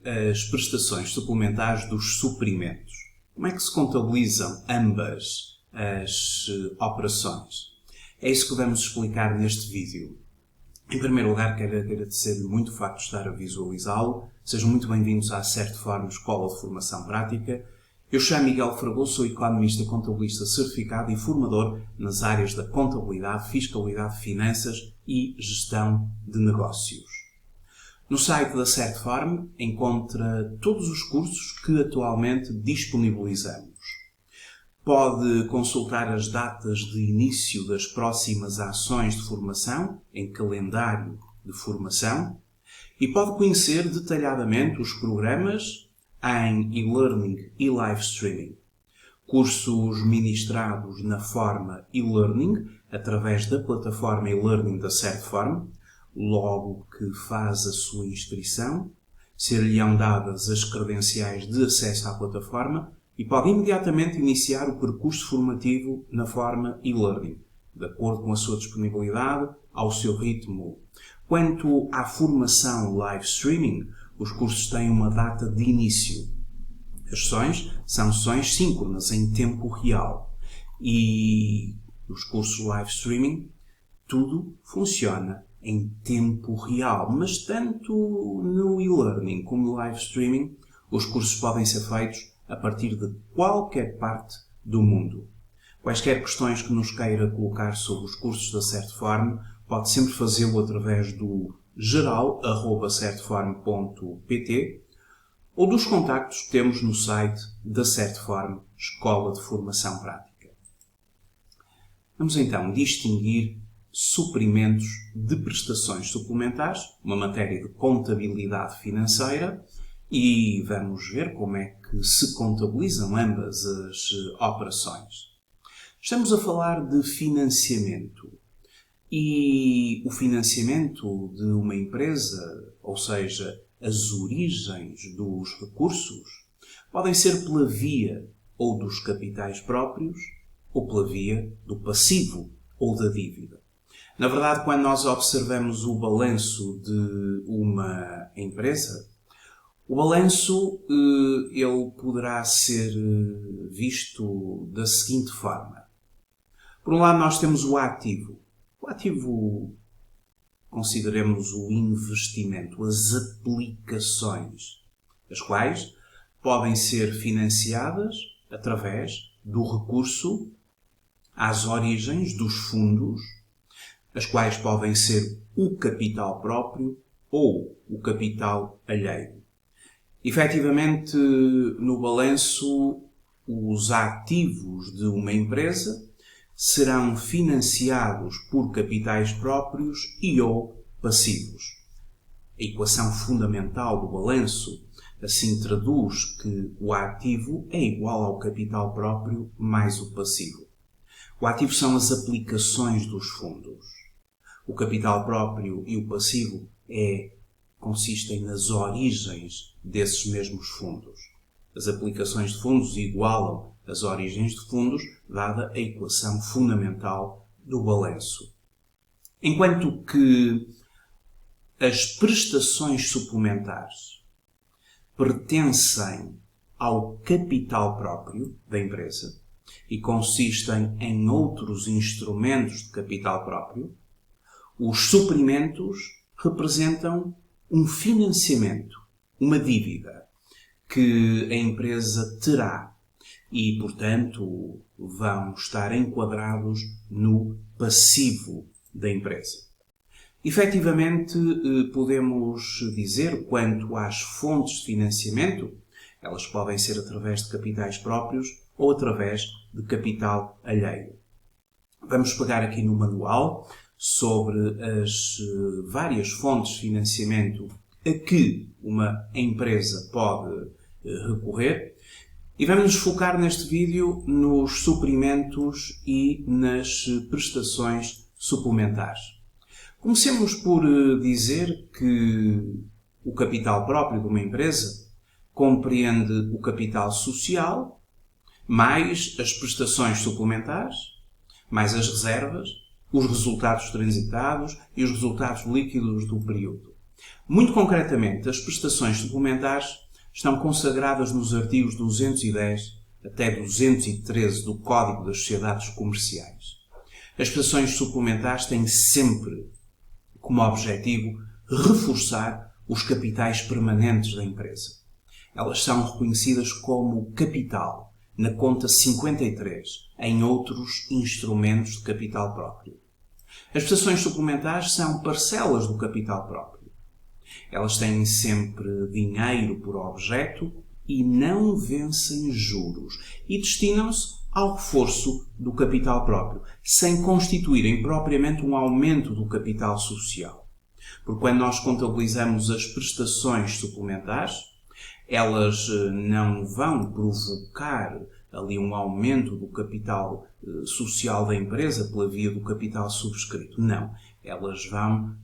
as prestações suplementares dos suprimentos. Como é que se contabilizam ambas as operações? É isso que vamos explicar neste vídeo. Em primeiro lugar, quero agradecer-lhe muito o facto de estar a visualizá-lo. Sejam muito bem-vindos à Certform Escola de Formação Prática. Eu chamo Miguel Fragoso, sou economista, contabilista certificado e formador nas áreas da contabilidade, fiscalidade, finanças e gestão de negócios. No site da Certform encontra todos os cursos que atualmente disponibilizamos. Pode consultar as datas de início das próximas ações de formação em calendário de formação e pode conhecer detalhadamente os programas em e-learning e live streaming. Cursos ministrados na forma e-learning através da plataforma e-learning da Certform. Logo que faz a sua inscrição, ser-lhe-ão dadas as credenciais de acesso à plataforma e pode imediatamente iniciar o percurso formativo na forma e-learning, de acordo com a sua disponibilidade, ao seu ritmo. Quanto à formação live streaming, os cursos têm uma data de início. As sessões são sessões síncronas, em tempo real. E nos cursos live streaming, tudo funciona em tempo real, mas tanto no e-learning como no live streaming, os cursos podem ser feitos a partir de qualquer parte do mundo. Quaisquer questões que nos queira colocar sobre os cursos da Certform, pode sempre fazê-lo através do geral@certform.pt ou dos contactos que temos no site da Certform Escola de Formação Prática. Vamos então distinguir suprimentos de prestações suplementares, uma matéria de contabilidade financeira, e vamos ver como é que se contabilizam ambas as operações. Estamos a falar de financiamento. E o financiamento de uma empresa, ou seja, as origens dos recursos, podem ser pela via ou dos capitais próprios ou pela via do passivo ou da dívida. Na verdade, quando nós observamos o balanço de uma empresa, o balanço ele poderá ser visto da seguinte forma. Por um lado, nós temos o ativo. O ativo, consideremos o investimento, as aplicações, as quais podem ser financiadas através do recurso às origens dos fundos, as quais podem ser o capital próprio ou o capital alheio. Efetivamente, no balanço, os ativos de uma empresa serão financiados por capitais próprios e ou passivos. A equação fundamental do balanço assim traduz que o ativo é igual ao capital próprio mais o passivo. O ativo são as aplicações dos fundos. O capital próprio e o passivo consistem nas origens desses mesmos fundos. As aplicações de fundos igualam as origens de fundos, dada a equação fundamental do balanço. Enquanto que as prestações suplementares pertencem ao capital próprio da empresa e consistem em outros instrumentos de capital próprio, os suprimentos representam um financiamento, uma dívida que a empresa terá e, portanto, vão estar enquadrados no passivo da empresa. Efetivamente, podemos dizer, quanto às fontes de financiamento, elas podem ser através de capitais próprios ou através de capital alheio. Vamos pegar aqui no manual sobre as várias fontes de financiamento a que uma empresa pode recorrer e vamos nos focar neste vídeo nos suprimentos e nas prestações suplementares. Comecemos por dizer que o capital próprio de uma empresa compreende o capital social, mais as prestações suplementares, mais as reservas, os resultados transitados e os resultados líquidos do período. Muito concretamente, as prestações suplementares estão consagradas nos artigos 210 até 213 do Código das Sociedades Comerciais. As prestações suplementares têm sempre como objetivo reforçar os capitais permanentes da empresa. Elas são reconhecidas como capital na conta 53 em outros instrumentos de capital próprio. As prestações suplementares são parcelas do capital próprio. Elas têm sempre dinheiro por objeto e não vencem juros e destinam-se ao reforço do capital próprio, sem constituírem propriamente um aumento do capital social. Porque quando nós contabilizamos as prestações suplementares, elas não vão provocar ali um aumento do capital social da empresa pela via do capital subscrito. Não. Elas vão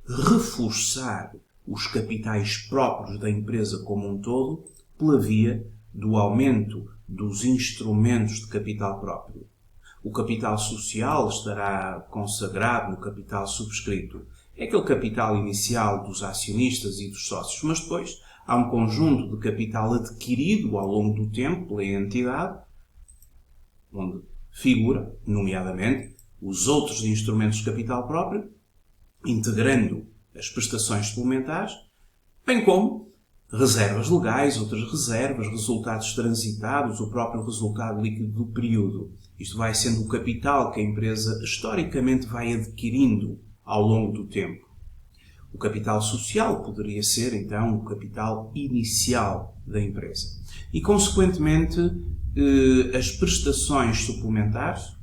reforçar os capitais próprios da empresa como um todo pela via do aumento dos instrumentos de capital próprio. O capital social estará consagrado no capital subscrito. É aquele capital inicial dos acionistas e dos sócios, mas depois há um conjunto de capital adquirido ao longo do tempo pela entidade, onde figura, nomeadamente, os outros instrumentos de capital próprio, integrando as prestações suplementares, bem como reservas legais, outras reservas, resultados transitados, o próprio resultado líquido do período. Isto vai sendo o capital que a empresa historicamente vai adquirindo ao longo do tempo. O capital social poderia ser, então, o capital inicial da empresa. E, consequentemente, as prestações suplementares,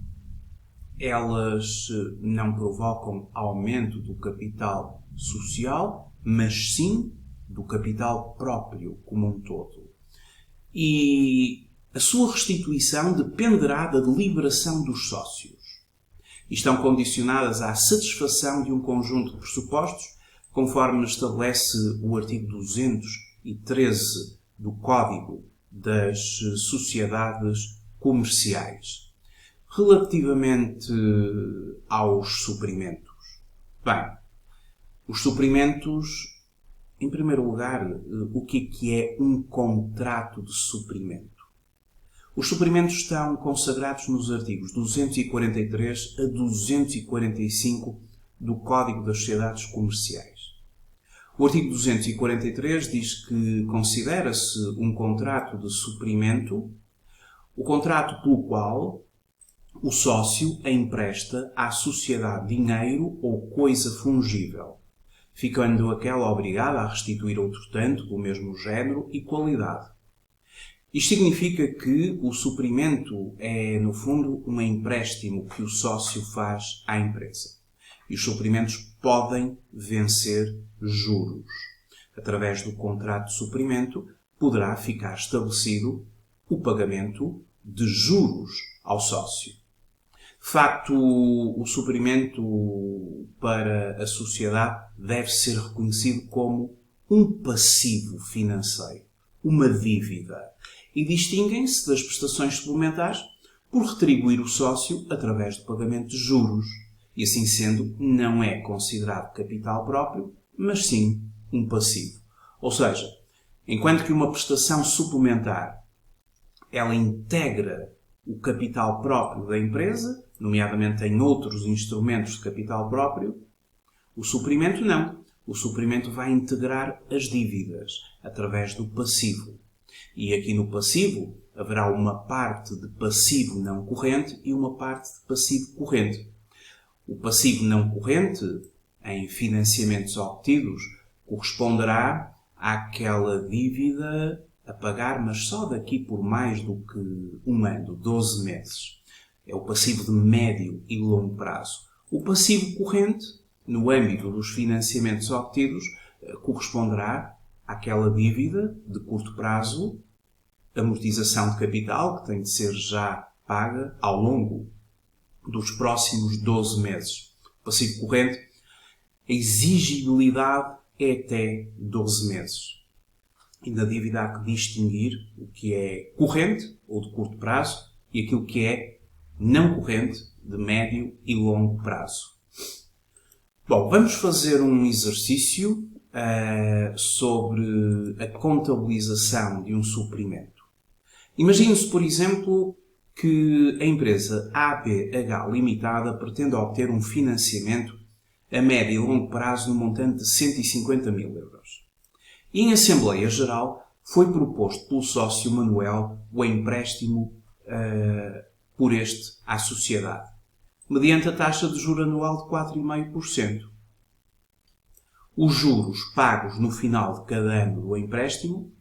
elas não provocam aumento do capital social, mas sim do capital próprio como um todo. E a sua restituição dependerá da deliberação dos sócios. E estão condicionadas à satisfação de um conjunto de pressupostos, conforme estabelece o artigo 213 do Código das Sociedades Comerciais. Relativamente aos suprimentos. Bem, os suprimentos, em primeiro lugar, o que é um contrato de suprimento? Os suprimentos estão consagrados nos artigos 243 a 245 do Código das Sociedades Comerciais. O artigo 243 diz que considera-se um contrato de suprimento o contrato pelo qual o sócio empresta à sociedade dinheiro ou coisa fungível, ficando aquela obrigada a restituir outro tanto do mesmo género e qualidade. Isto significa que o suprimento é, no fundo, um empréstimo que o sócio faz à empresa. E os suprimentos podem vencer juros. Através do contrato de suprimento, poderá ficar estabelecido o pagamento de juros ao sócio. De facto, o suprimento para a sociedade deve ser reconhecido como um passivo financeiro, uma dívida, e distinguem-se das prestações suplementares por retribuir o sócio através do pagamento de juros, e assim sendo, não é considerado capital próprio, mas sim um passivo. Ou seja, enquanto que uma prestação suplementar ela integra o capital próprio da empresa, nomeadamente em outros instrumentos de capital próprio, o suprimento não. O suprimento vai integrar as dívidas através do passivo. E aqui no passivo haverá uma parte de passivo não corrente e uma parte de passivo corrente. O passivo não corrente, em financiamentos obtidos, corresponderá àquela dívida a pagar, mas só daqui por mais do que um ano, 12 meses. É o passivo de médio e longo prazo. O passivo corrente, no âmbito dos financiamentos obtidos, corresponderá àquela dívida de curto prazo, amortização de capital, que tem de ser já paga ao longo dos próximos 12 meses. O passivo corrente, a exigibilidade é até 12 meses. E na dívida há que distinguir o que é corrente, ou de curto prazo, e aquilo que é não corrente, de médio e longo prazo. Bom, vamos fazer um exercício sobre a contabilização de um suprimento. Imagine-se, por exemplo, que a empresa ABH Limitada pretende obter um financiamento a médio e longo prazo no montante de 150 mil euros. E em Assembleia Geral foi proposto pelo sócio Manuel o empréstimo por este à sociedade, mediante a taxa de juros anual de 4,5%. Os juros pagos no final de cada ano do empréstimo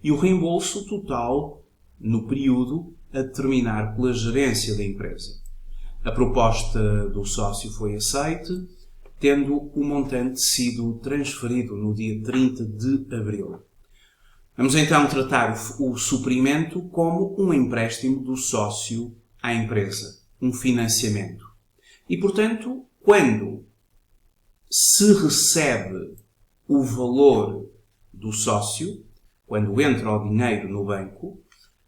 e o reembolso total no período a determinar pela gerência da empresa. A proposta do sócio foi aceite, tendo o montante sido transferido no dia 30 de abril. Vamos então tratar o suprimento como um empréstimo do sócio à empresa, um financiamento. E, portanto, quando se recebe o valor do sócio, quando entra o dinheiro no banco,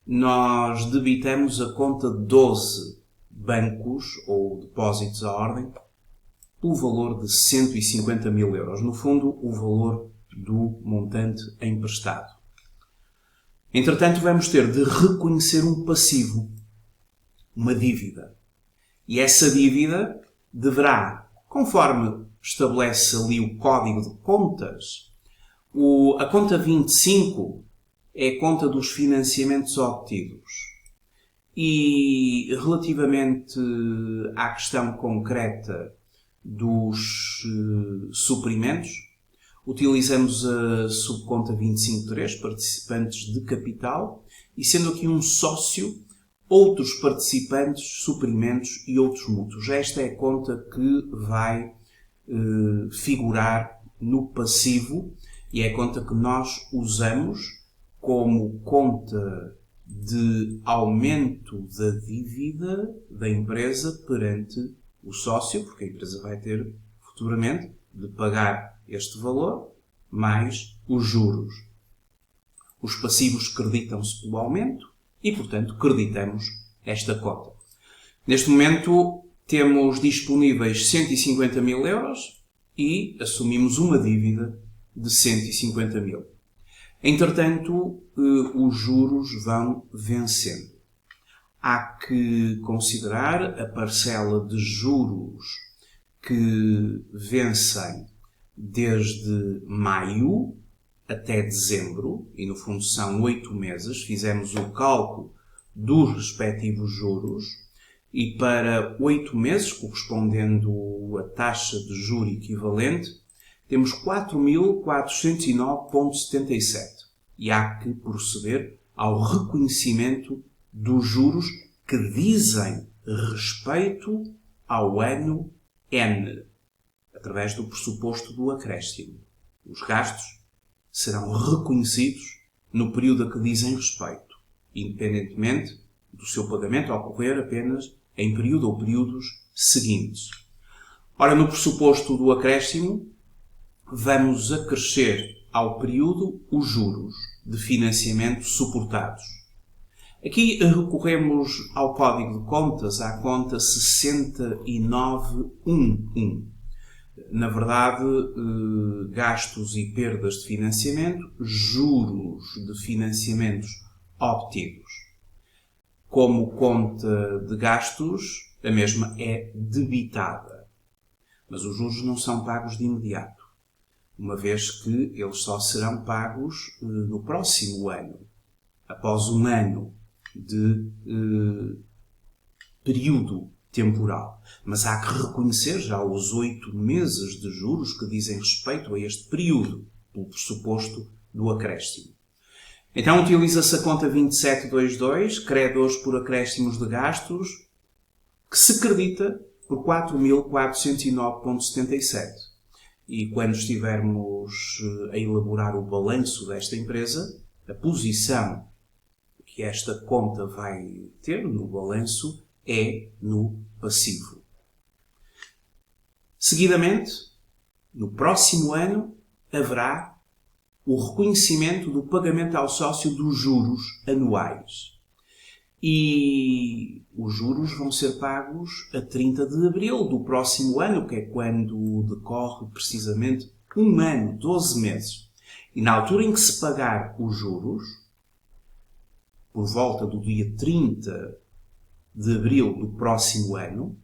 nós debitamos a conta 12 bancos ou depósitos à ordem pelo valor de 150 mil euros. No fundo, o valor do montante emprestado. Entretanto, vamos ter de reconhecer um passivo, uma dívida. E essa dívida deverá, conforme estabelece ali o Código de Contas, a conta 25 é a conta dos financiamentos obtidos. E relativamente à questão concreta dos suprimentos, utilizamos a subconta 25.3, participantes de capital, e sendo aqui um sócio, outros participantes, suprimentos e outros mútuos. Esta é a conta que vai figurar no passivo e é a conta que nós usamos como conta de aumento da dívida da empresa perante o sócio, porque a empresa vai ter futuramente de pagar este valor mais os juros. Os passivos creditam-se pelo aumento e, portanto, creditamos esta cota. Neste momento temos disponíveis 150 mil euros e assumimos uma dívida de 150 mil. Entretanto, os juros vão vencendo. Há que considerar a parcela de juros que vencem desde maio até dezembro, e no fundo são 8 meses, fizemos o cálculo dos respectivos juros, e para 8 meses, correspondendo a taxa de juro equivalente, temos 4.409,77. E há que proceder ao reconhecimento dos juros que dizem respeito ao ano N, através do pressuposto do acréscimo. Os gastos serão reconhecidos no período a que dizem respeito, independentemente do seu pagamento ocorrer apenas em período ou períodos seguintes. Ora, no pressuposto do acréscimo, vamos acrescer ao período os juros de financiamento suportados. Aqui recorremos ao Código de Contas, à conta 6911. Na verdade, gastos e perdas de financiamento, juros de financiamentos obtidos. Como conta de gastos, a mesma é debitada. Mas os juros não são pagos de imediato, uma vez que eles só serão pagos no próximo ano, após um ano de período temporal. Mas há que reconhecer já os 8 meses de juros que dizem respeito a este período, pelo pressuposto do acréscimo. Então utiliza-se a conta 2722, credores por acréscimos de gastos, que se acredita por 4.409,77. E quando estivermos a elaborar o balanço desta empresa, a posição que esta conta vai ter no balanço é no passivo. Seguidamente, no próximo ano, haverá o reconhecimento do pagamento ao sócio dos juros anuais. E os juros vão ser pagos a 30 de abril do próximo ano, que é quando decorre precisamente 1 ano, 12 meses. E na altura em que se pagar os juros, por volta do dia 30 de abril do próximo ano,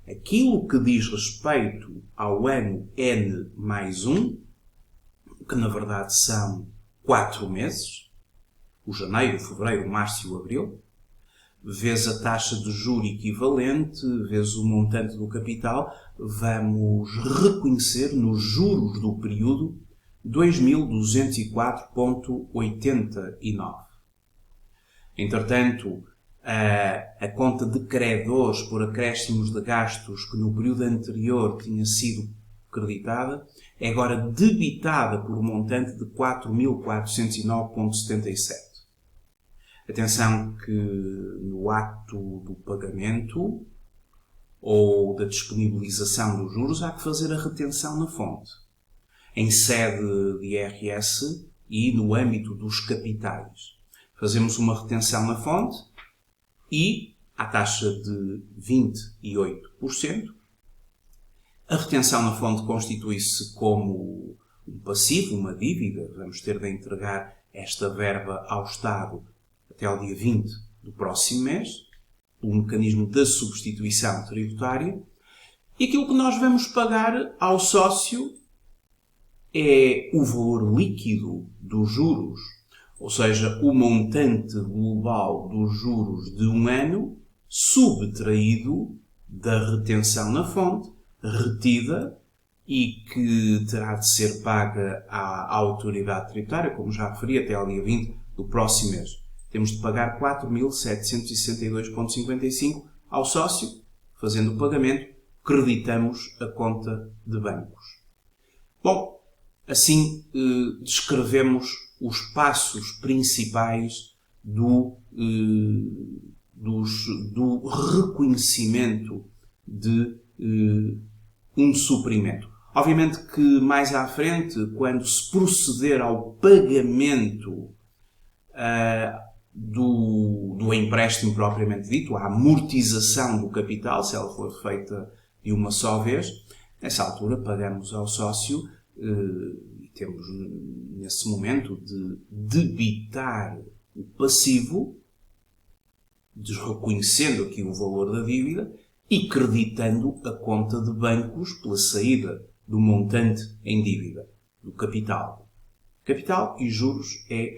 aquilo que diz respeito ao ano N mais 1, que na verdade são 4 meses, o janeiro, o fevereiro, o março e o abril, vezes a taxa de juro equivalente, vezes o montante do capital, vamos reconhecer nos juros do período 2.204,89. Entretanto, a conta de credores por acréscimos de gastos que no período anterior tinha sido creditada, é agora debitada por um montante de 4.409,77. Atenção que no ato do pagamento ou da disponibilização dos juros há que fazer a retenção na fonte, em sede de IRS e no âmbito dos capitais. Fazemos uma retenção na fonte e à taxa de 28%. A retenção na fonte constitui-se como um passivo, uma dívida. Vamos ter de entregar esta verba ao Estado até ao dia 20 do próximo mês, pelo mecanismo da substituição tributária. E aquilo que nós vamos pagar ao sócio é o valor líquido dos juros, ou seja, o montante global dos juros de um ano subtraído da retenção na fonte, retida e que terá de ser paga à autoridade tributária, como já referi, até ao dia 20 do próximo mês. Temos de pagar 4.762,55 ao sócio. Fazendo o pagamento, creditamos a conta de bancos. Bom, assim descrevemos os passos principais do reconhecimento de um suprimento. Obviamente que mais à frente, quando se proceder ao pagamento do empréstimo propriamente dito, a amortização do capital, se ela for feita de uma só vez, nessa altura pagamos ao sócio e temos nesse momento de debitar o passivo, desreconhecendo aqui o valor da dívida e creditando a conta de bancos pela saída do montante em dívida, do capital. Capital e juros é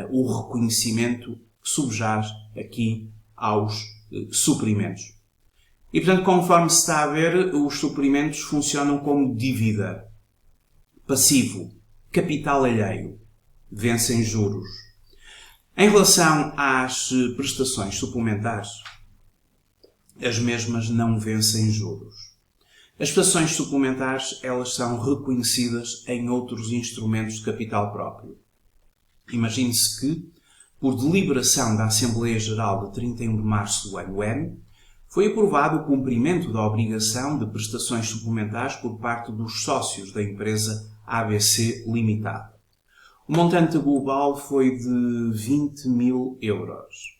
o reconhecimento que subjaz aqui aos suprimentos. E, portanto, conforme se está a ver, os suprimentos funcionam como dívida. Passivo, capital alheio, vencem juros. Em relação às prestações suplementares, as mesmas não vencem juros. As prestações suplementares, elas são reconhecidas em outros instrumentos de capital próprio. Imagine-se que, por deliberação da Assembleia Geral de 31 de março do ano N, foi aprovado o cumprimento da obrigação de prestações suplementares por parte dos sócios da empresa ABC Limitada. O montante global foi de 20.000 euros.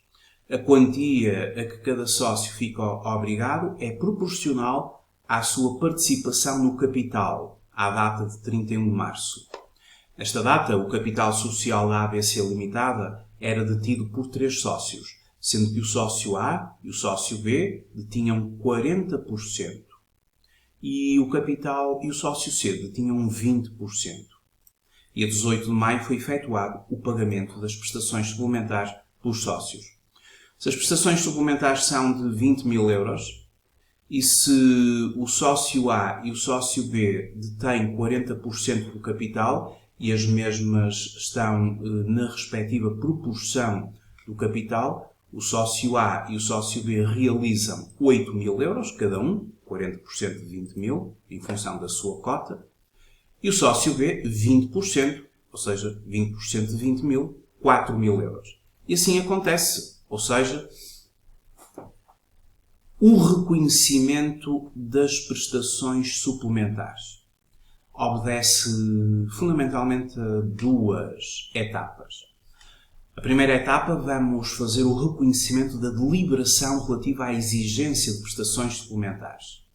A quantia a que cada sócio fica obrigado é proporcional à sua participação no capital, à data de 31 de março. Nesta data, o capital social da ABC Limitada era detido por 3 sócios, sendo que o sócio A e o sócio B detinham 40% e o capital e o sócio C detinham 20%. E a 18 de maio foi efetuado o pagamento das prestações suplementares pelos sócios. Se as prestações suplementares são de 20.000 euros e se o sócio A e o sócio B detêm 40% do capital e as mesmas estão na respectiva proporção do capital, o sócio A e o sócio B realizam 8.000 euros, cada um, 40% de 20.000, em função da sua cota, e o sócio B 20%, ou seja, 20% de 20.000, 4.000 euros. E assim acontece, ou seja, o reconhecimento das prestações suplementares obedece fundamentalmente a 2 etapas. A primeira etapa, vamos fazer o reconhecimento da deliberação relativa à exigência de prestações suplementares.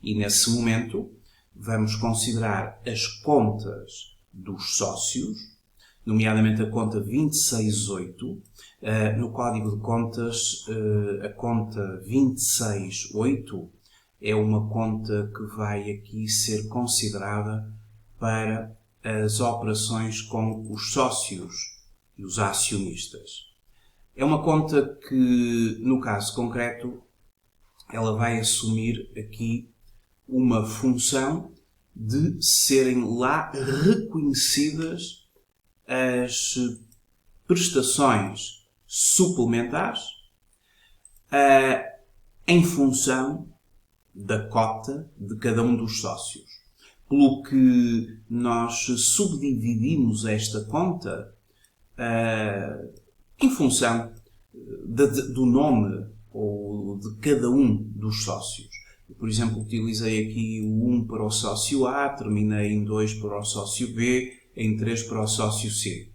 E nesse momento, vamos considerar as contas dos sócios, nomeadamente a conta 268. No Código de Contas, a conta 268 é uma conta que vai aqui ser considerada para as operações com os sócios e os acionistas. É uma conta que, no caso concreto, ela vai assumir aqui uma função de serem lá reconhecidas as prestações suplementares em função da cota de cada um dos sócios. Pelo que nós subdividimos esta conta em função do nome ou de cada um dos sócios. Por exemplo, utilizei aqui o 1 para o sócio A, terminei em 2 para o sócio B, em 3 para o sócio C.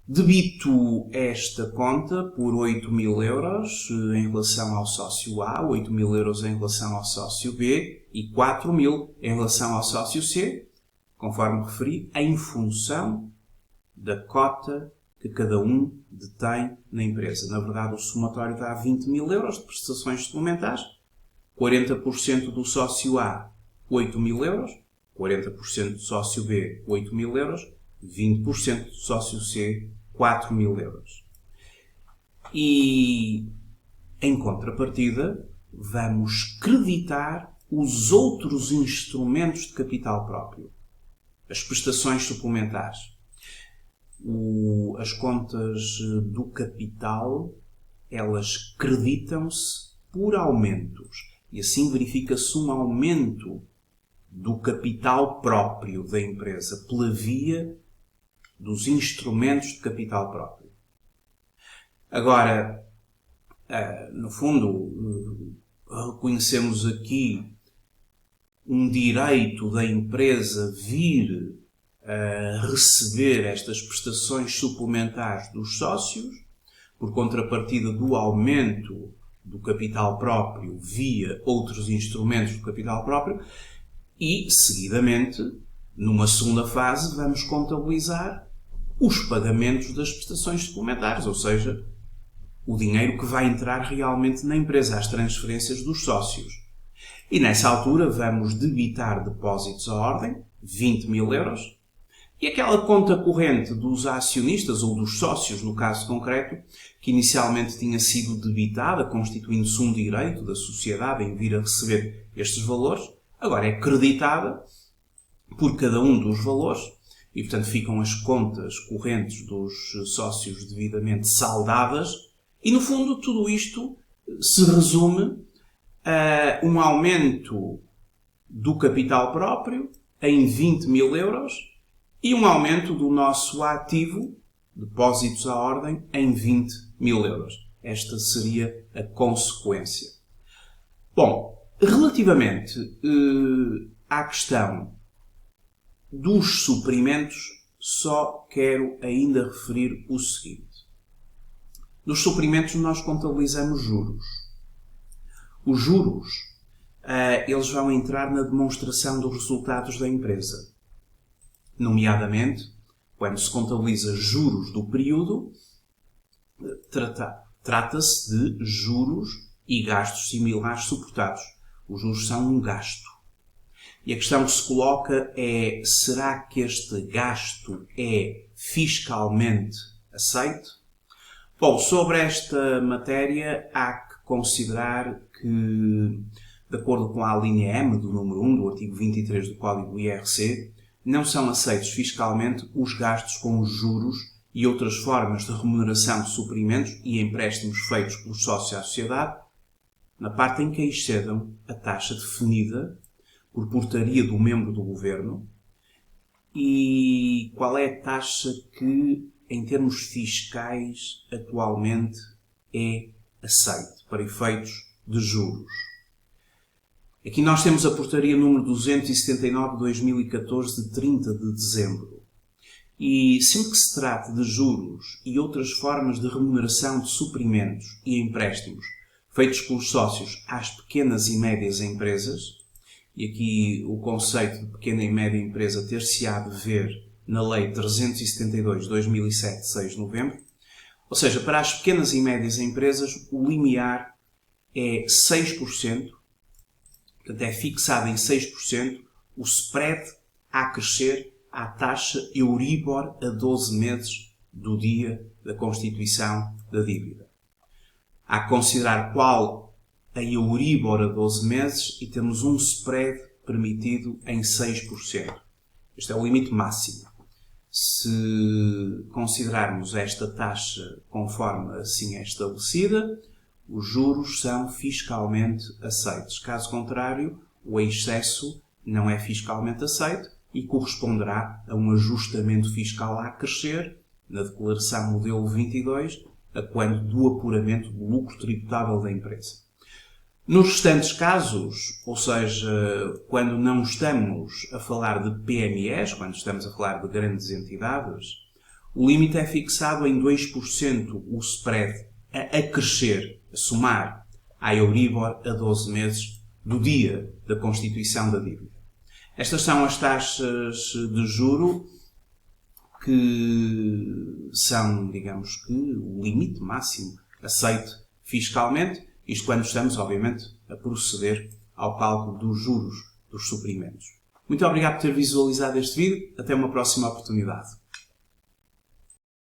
Debito esta conta por 8.000 euros em relação ao sócio A, 8.000 euros em relação ao sócio B e 4.000 em relação ao sócio C, conforme referi, em função da cota que cada um detém na empresa. Na verdade, o somatório dá 20.000 euros de prestações suplementares, 40% do sócio A, 8.000 euros, 40% do sócio B, 8.000 euros, 20% do sócio C, 4.000 euros. E, em contrapartida, vamos creditar os outros instrumentos de capital próprio, as prestações suplementares. As contas do capital, elas creditam-se por aumentos. E assim verifica-se um aumento do capital próprio da empresa pela via dos instrumentos de capital próprio. Agora, no fundo, reconhecemos aqui um direito da empresa vir a receber estas prestações suplementares dos sócios, por contrapartida do aumento do capital próprio via outros instrumentos do capital próprio, e, seguidamente, numa segunda fase, vamos contabilizar os pagamentos das prestações suplementares, ou seja, o dinheiro que vai entrar realmente na empresa, as transferências dos sócios. E nessa altura vamos debitar depósitos à ordem, 20.000 euros, e aquela conta corrente dos acionistas ou dos sócios, no caso concreto, que inicialmente tinha sido debitada, constituindo-se um direito da sociedade em vir a receber estes valores, agora é creditada por cada um dos valores e, portanto, ficam as contas correntes dos sócios devidamente saldadas e, no fundo, tudo isto se resume a um aumento do capital próprio em 20.000 euros e um aumento do nosso ativo, depósitos à ordem, em 20.000 euros. Esta seria a consequência. Bom, relativamente à questão dos suprimentos, só quero ainda referir o seguinte. Nos suprimentos nós contabilizamos juros. Os juros, eles vão entrar na demonstração dos resultados da empresa. Nomeadamente, quando se contabiliza juros do período, trata-se de juros e gastos similares suportados. Os juros são um gasto. E a questão que se coloca é, será que este gasto é fiscalmente aceito? Bom, sobre esta matéria há que considerar que, de acordo com a linha M do número 1 do artigo 23 do Código do IRC, não são aceitos fiscalmente os gastos com os juros e outras formas de remuneração de suprimentos e empréstimos feitos pelos sócios à sociedade, na parte em que excedam a taxa definida por portaria do membro do Governo. E qual é a taxa que, em termos fiscais, atualmente é aceite para efeitos de juros? Aqui nós temos a portaria número 279 de 2014, de 30 de dezembro. E sempre que se trate de juros e outras formas de remuneração de suprimentos e empréstimos feitos pelos sócios às pequenas e médias empresas, e aqui o conceito de pequena e média empresa ter-se-á de ver na Lei 372/2007, 6 de novembro. Ou seja, para as pequenas e médias empresas, o limiar é 6%, portanto é fixado em 6% o spread a crescer à taxa Euribor a 12 meses do dia da constituição da dívida. Há que considerar qual a Euribor a 12 meses e temos um spread permitido em 6%. Este é o limite máximo. Se considerarmos esta taxa conforme assim é estabelecida, os juros são fiscalmente aceitos. Caso contrário, o excesso não é fiscalmente aceito e corresponderá a um ajustamento fiscal a crescer na declaração modelo 22, a quando do apuramento do lucro tributável da empresa. Nos restantes casos, ou seja, quando não estamos a falar de PMEs, quando estamos a falar de grandes entidades, o limite é fixado em 2% o spread a crescer, a somar à Euribor a 12 meses do dia da constituição da dívida. Estas são as taxas de juro que são, digamos que, o limite máximo aceito fiscalmente, isto quando estamos, obviamente, a proceder ao cálculo dos juros dos suprimentos. Muito obrigado por ter visualizado este vídeo. Até uma próxima oportunidade.